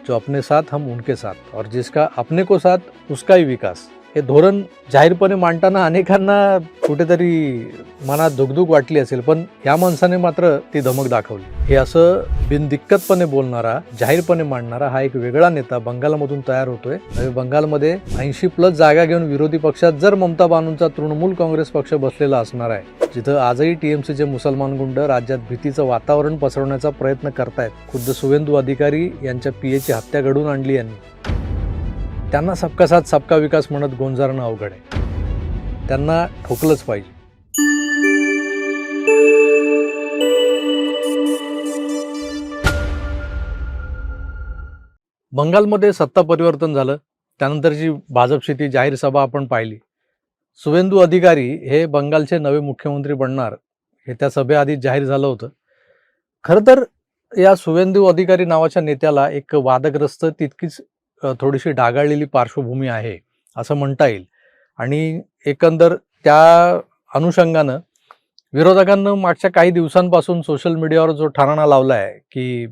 जो अपने साथ हम उनके साथ और जिसका अपने को साथ उसका ही विकास, हे धोरण जाहीरपणे मांडताना अनेकांना कुठेतरी मनात दुगदुग वाटली असेल, पण या माणसाने मात्र ती धमक दाखवली. हे असं बिनदिक्कतपणे बोलणारा, जाहीरपणे मांडणारा हा एक वेगळा नेता बंगालमधून तयार होतोय. बंगालमध्ये 80+ जागा घेऊन विरोधी पक्षात जर ममता बानूंचा तृणमूल काँग्रेस पक्ष बसलेला असणार आहे, जिथं आजही टीएमसीचे मुसलमान गुंड राज्यात भीतीचं वातावरण पसरवण्याचा प्रयत्न करतायत. खुद्द शुवेंदू अधिकारी यांच्या पीएची हत्या घडवून आणली यांनी. त्यांना सबका साथ सबका विकास म्हणत गोंजारणं अवघड आहे. त्यांना ठोकलंच पाहिजे. बंगालमध्ये सत्ता परिवर्तन झालं, त्यानंतरची भाजपची ती जाहीर सभा आपण पाहिली. शुवेंदू अधिकारी हे बंगालचे नवे मुख्यमंत्री बनणार हे त्या सभेआधीच जाहीर झालं होतं. खरं तर या शुवेंदू अधिकारी नावाच्या नेत्याला एक वादग्रस्त, तितकीच थोडीशी डागाळलेली पार्श्वभूमी आहे असं म्हणता येईल. आणि एकंदर त्या अनुषंगानं विरोधकांना मागच्या काही दिवसांपासून सोशल मीडियावर जो ठराणा लावला आहे की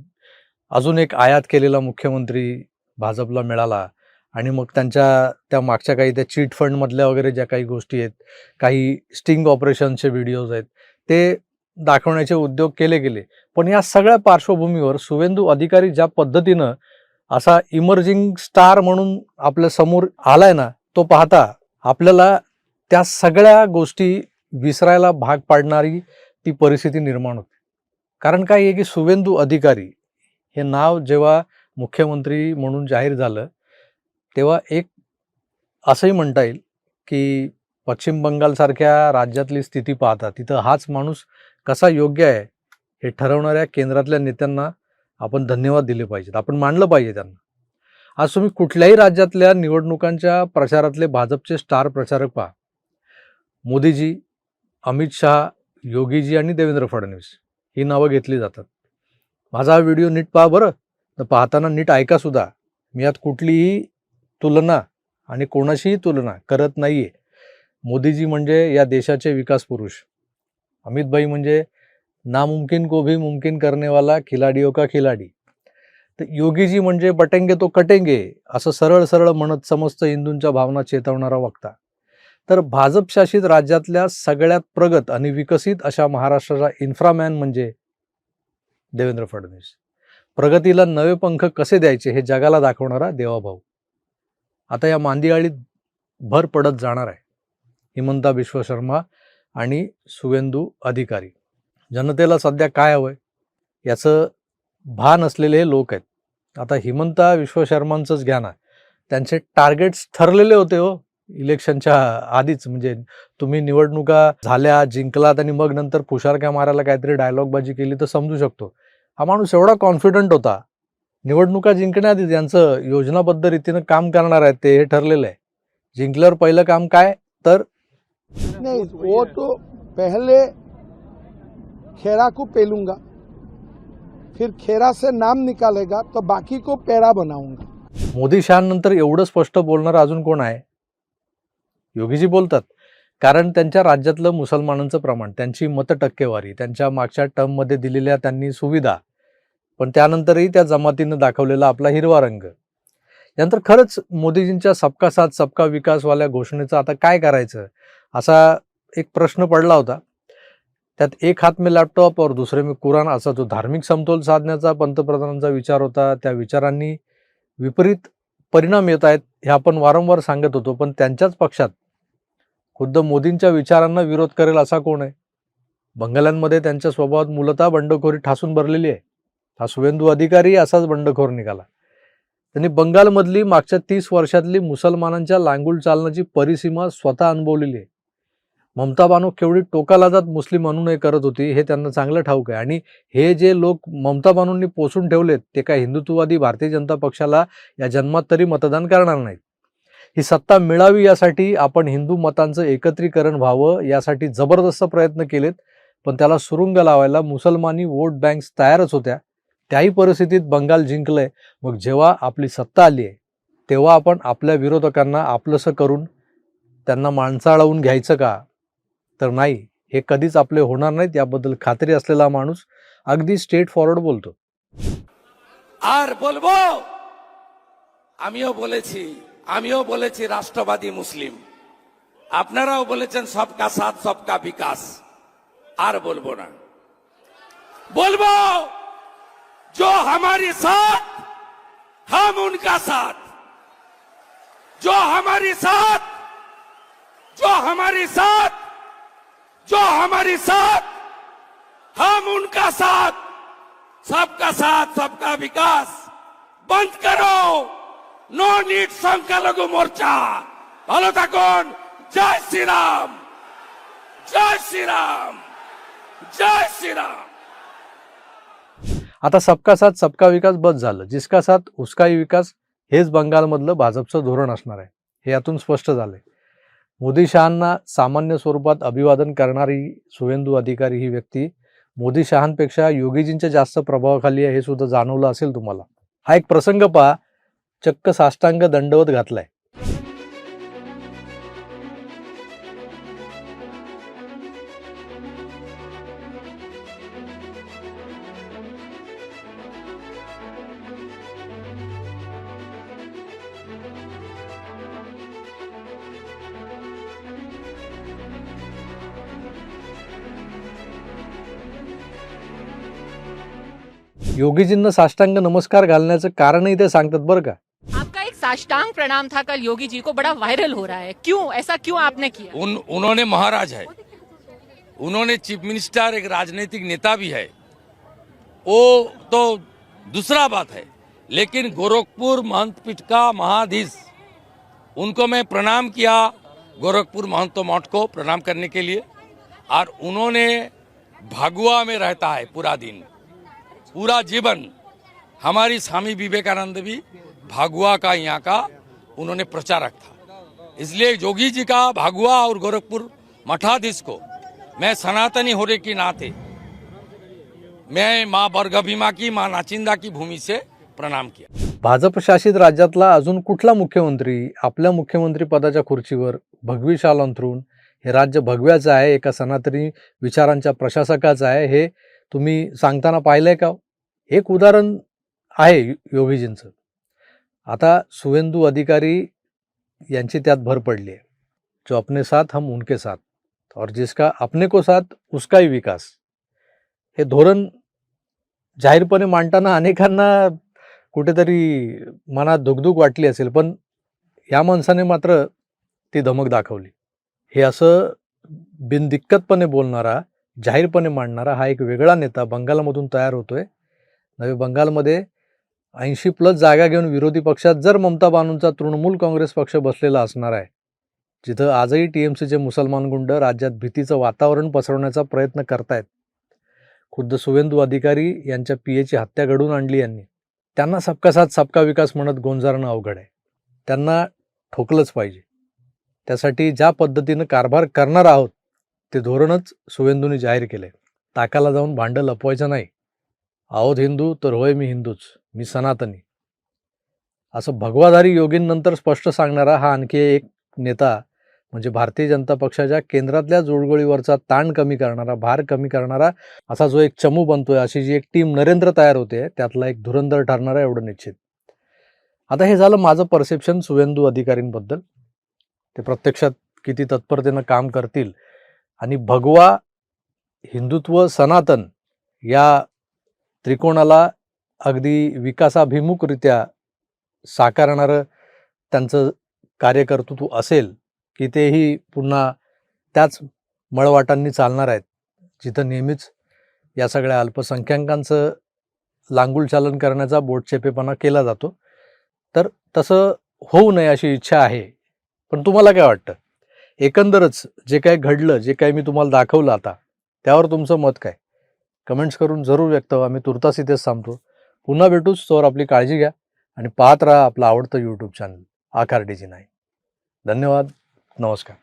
अजून एक आयात केलेला मुख्यमंत्री भाजपला मिळाला आणि मग त्यांच्या त्या मागच्या काही त्या चीट फंडमधल्या वगैरे ज्या काही गोष्टी आहेत, काही स्टिंग ऑपरेशनचे व्हिडिओज आहेत, ते दाखवण्याचे उद्योग केले गेले. पण या सगळ्या पार्श्वभूमीवर शुवेंदू अधिकारी ज्या पद्धतीनं असा इमर्जिंग स्टार म्हणून आपल्या समोर आलाय ना, तो पाहता आपल्याला त्या सगळ्या गोष्टी विसरायला भाग पाडणारी ती परिस्थिती निर्माण होते. कारण काय आहे की शुवेंदू अधिकारी हे नाव जेव्हा मुख्यमंत्री म्हणून जाहीर झालं, तेव्हा एक असंही म्हणता येईल की पश्चिम बंगालसारख्या राज्यातली स्थिती पाहता तिथं हाच माणूस कसा योग्य आहे हे ठरवणाऱ्या केंद्रातल्या नेत्यांना आपण धन्यवाद दिले पाहिजेत, आपण मानलं पाहिजे त्यांना. आज तुम्ही कुठल्याही राज्यातल्या निवडणुकांच्या प्रचारातले भाजपचे स्टार प्रचारक पहा, मोदीजी, अमित शहा, योगीजी आणि देवेंद्र फडणवीस ही नावं घेतली जातात. माझा हा व्हिडिओ नीट पहा बरं, तर पाहताना नीट ऐका सुद्धा. मी यात कुठलीही तुलना आणि कोणाशीही तुलना करत नाहीये. मोदीजी म्हणजे या देशाचे विकास पुरुष, अमित भाई म्हणजे नामुमकिन को भी मुमकिन करने वाला खिलाडियों का खिलाडी, तर योगीजी म्हणजे बटेंगे तो कटेंगे असं सरळ सरळ म्हणत समस्त हिंदूंच्या भावना चेतवणारा वक्ता. तर भाजप शासित राज्यातल्या सगळ्यात प्रगत आणि विकसित अशा महाराष्ट्राचा इन्फ्रामॅन म्हणजे देवेंद्र फडणवीस. प्रगतीला नवे पंख कसे द्यायचे हे जगाला दाखवणारा देवाभाऊ. आता या मांदियाळीत भर पडत जाणार आहे हिमंता बिश्व शर्मा आणि शुवेंदू अधिकारी. जनतेला सध्या काय हवंय याचं भान असलेले हे लोक आहेत. आता हिमंता बिश्व शर्मांचंच घ्या ना, त्यांचे टार्गेट्स ठरलेले होते हो इलेक्शनच्या आधीच. म्हणजे तुम्ही निवडणुका झाल्या, जिंकलात आणि मग नंतर फुशारक्या मारायला काहीतरी डायलॉगबाजी केली तर समजू शकतो. हा माणूस एवढा कॉन्फिडंट होता, निवडणुका जिंकण्याआधीच यांचं योजनाबद्ध रीतीनं काम करणार आहे ते हे ठरलेलं आहे. जिंकल्यावर पहिलं काम काय तर नहीं, वो तो पहले खेरा को पेलूंगा, फिर खेरा से नाम निकालेगा तो बाकी को पेड़ा बनाऊंगा. मोदी शहानंतर एवढं स्पष्ट बोलणारं अजून कोण आहे? योगीजी बोलतात. कारण त्यांच्या राज्यातलं मुसलमानांचं प्रमाण, त्यांची मतटक्केवारी, त्यांच्या मागच्या टर्ममध्ये दिलेल्या त्यांनी सुविधा, पण त्यानंतरही त्या जमातीनं दाखवलेला आपला हिरवा रंग. यानंतर खरंच मोदीजींच्या सबका साथ सबका विकासवाल्या घोषणेचं आता काय करायचं असा एक प्रश्न पडला होता. त्यात एक हात में लॅपटॉप और दुसरे में कुराण असा जो धार्मिक समतोल साधण्याचा पंतप्रधानांचा विचार होता. त्या विचारांनी विपरीत परिणाम येत आहेत हे आपण वारंवार सांगत होतो. पण त्यांच्याच पक्षात खुद्द मोदींच्या विचारांना विरोध करेल असा कोण आहे? बंगाल्यांमध्ये त्यांच्या स्वभावात मूलतः बंडखोरी ठासून भरलेली आहे. हा शुवेंदू अधिकारी असाच बंडखोर निघाला. त्यांनी बंगालमधली मागच्या 30 वर्षातली मुसलमानांच्या लांगुल चालण्याची परिसीमा स्वतः अनुभवलेली आहे. ममता बानू केवढी टोकालाजात मुस्लिम अनुनय करत होती हे त्यांना चांगलं ठाऊक आहे. आणि हे जे लोक ममता बानूंनी पोसून ठेवलेत ते काय हिंदुत्ववादी भारतीय जनता पक्षाला या जन्मात तरी मतदान करणार नाहीत. ही सत्ता मिळावी यासाठी आपण हिंदू मतांचं एकत्रीकरण व्हावं यासाठी जबरदस्त प्रयत्न केलेत, पण त्याला सुरुंग लावायला मुसलमानी वोट बँक्स तयारच होत्या. त्याही परिस्थितीत बंगाल जिंकलंय. मग जेव्हा आपली सत्ता आली आहे तेव्हा आपण आपल्या विरोधकांना आपलंसं करून त्यांना माणसाळवून घ्यायचं का? तर नाही, हे कधीच आपले होणार नाहीत याबद्दल खात्री असलेला माणूस अगदी स्ट्रेट फॉरवर्ड बोलतो. আর বলবো আমিও বলেছি রাষ্ট্রবাদী মুসলিম, আপনারাও বলেছেন সবকা সাথ সবকা বিকাশ। আর বলবো না, বলবো जो हमारे साथ हम उनका साथ, जो हमारे साथ हम उनका साथ, सबका साथ सबका विकास। बंद करो नो नीड संख्यालघु मोर्चा। ভালো থাকুন। जय श्री राम, जय श्री राम, जय श्री राम। आता सबका साथ सबका विकास बस झालं, जिसका साथ उसकाही विकास हेच बंगालमधलं भाजपचं धोरण असणार आहे, हे यातून स्पष्ट झालंय. मोदी शहांना सामान्य स्वरूपात अभिवादन करणारी शुवेंदू अधिकारी ही व्यक्ती मोदी शहांपेक्षा योगीजींच्या जास्त प्रभावाखाली आहे हे सुद्धा जाणवलं असेल तुम्हाला. हा एक प्रसंग पहा, चक्क साष्टांग दंडवत घातलाय. योगीजींना साष्टांग नमस्कार घालण्याचं कारणही ते सांगतात बरं का. आपका एक साष्टांग प्रणाम था कल योगी जी को, बड़ा वायरल हो रहा है, क्यों ऐसा क्यों आपने किया? उन्होंने महाराज है, उन्होंने चीफ मिनिस्टर, एक राजनीतिक नेता भी है, वो तो दूसरा बात है, लेकिन गोरखपुर महंत पीठ का महाधीश, उनको मैं प्रणाम किया, गोरखपुर महंतो मठ को प्रणाम करने के लिए। और उन्होंने भगवा में रहता है पूरा दिन, पूरा जीवन। हमारी स्वामी विवेकानंद भी भागुआ का यहाँ का उन्होंने प्रचारक था, इसलिए योगी जी का भागुआ और गोरखपुर मठाधीश को मैं सनातनी होने के नाते मैं माँ बरगभीमा की, माँ नाचिंदा की भूमि से प्रणाम किया. भाजप शासित राज्यातला अजून कुठला मुख्यमंत्री आपल्या मुख्यमंत्री पदाच्या खुर्चीवर भगवी शाल अंथरून हे राज्य भगव्याचं आहे, एका सनातनी विचारांच्या प्रशासकाचं आहे, हे तुम्ही सांगताना पाहिलंय का? एक उदाहरण आहे योगीजींचं. आता शुवेंदू अधिकारी यांची त्यात भर पडली आहे. जो अपने साथ हम उनके साथ, और जिसका अपने को साथ उसकाही विकास, हे धोरण जाहीरपणे मांडताना अनेकांना कुठेतरी मनात धुकधुक वाटली असेल, पण या माणसाने मात्र ती धमक दाखवली. हे असं बिनदिक्कतपणे बोलणारा, जाहीरपणे मांडणारा हा एक वेगळा नेता बंगालमधून तयार होतोय. नवी बंगालमध्ये 80+ जागा घेऊन विरोधी पक्षात जर ममता बानूंचा तृणमूल काँग्रेस पक्ष बसलेला असणार आहे, जिथं आजही टीएमसीचे मुसलमान गुंड राज्यात भीतीचं वातावरण पसरवण्याचा प्रयत्न करतायत. खुद्द शुवेंदू अधिकारी यांच्या पीएची हत्या घडवून आणली यांनी. त्यांना सबका साथ सबका विकास म्हणत गोंजारणं अवघड आहे. त्यांना ठोकलंच पाहिजे. त्यासाठी ज्या पद्धतीनं कारभार करणार आहोत ते धोरणच शुवेंदूंनी जाहीर केलंय. ताकाला जाऊन भांडं लपवायचं नाही. आहोत हिंदू तर होय मी हिंदूच, मी सनातनी, असं भगवाधारी योगींनंतर स्पष्ट सांगणारा हा आणखी एक नेता म्हणजे भारतीय जनता पक्षाच्या केंद्रातल्या जोडगोळीवरचा ताण कमी करणारा, भार कमी करणारा असा जो एक चमू बनतोय, अशी जी एक टीम नरेंद्र तयार होते, त्यातला एक धुरंधर ठरणारा एवढं निश्चित. आता हे झालं माझं परसेप्शन शुवेंदू अधिकारींबद्दल. ते प्रत्यक्षात किती तत्परतेनं काम करतील आणि भगवा, हिंदुत्व, सनातन या त्रिकोणाला अगदी विकासाभिमुखरित्या साकारणारं त्यांचं कार्यकर्तृत्व असेल की तेही पुन्हा त्याच मळवाटांनी चालणार आहेत, जिथं नेहमीच या सगळ्या अल्पसंख्याकांचं लांगुलचालन करण्याचा बोटचेपेपणा केला जातो. तर तसं होऊ नये अशी इच्छा आहे. पण तुम्हाला काय वाटतं? एकंदरच जे काय घडलं, जे काय मी तुम्हाला दाखवलं आता, त्यावर तुमचं मत काय? कमेंट्स करून जरूर व्यक्त व्हा. मी तुर्तास इथेच थांबतो. पुन्हा भेटूच. तोवर आपली काळजी घ्या आणि पाहत राहा आपलं आवडतं यूट्यूब चॅनल आकार DG9. धन्यवाद. नमस्कार.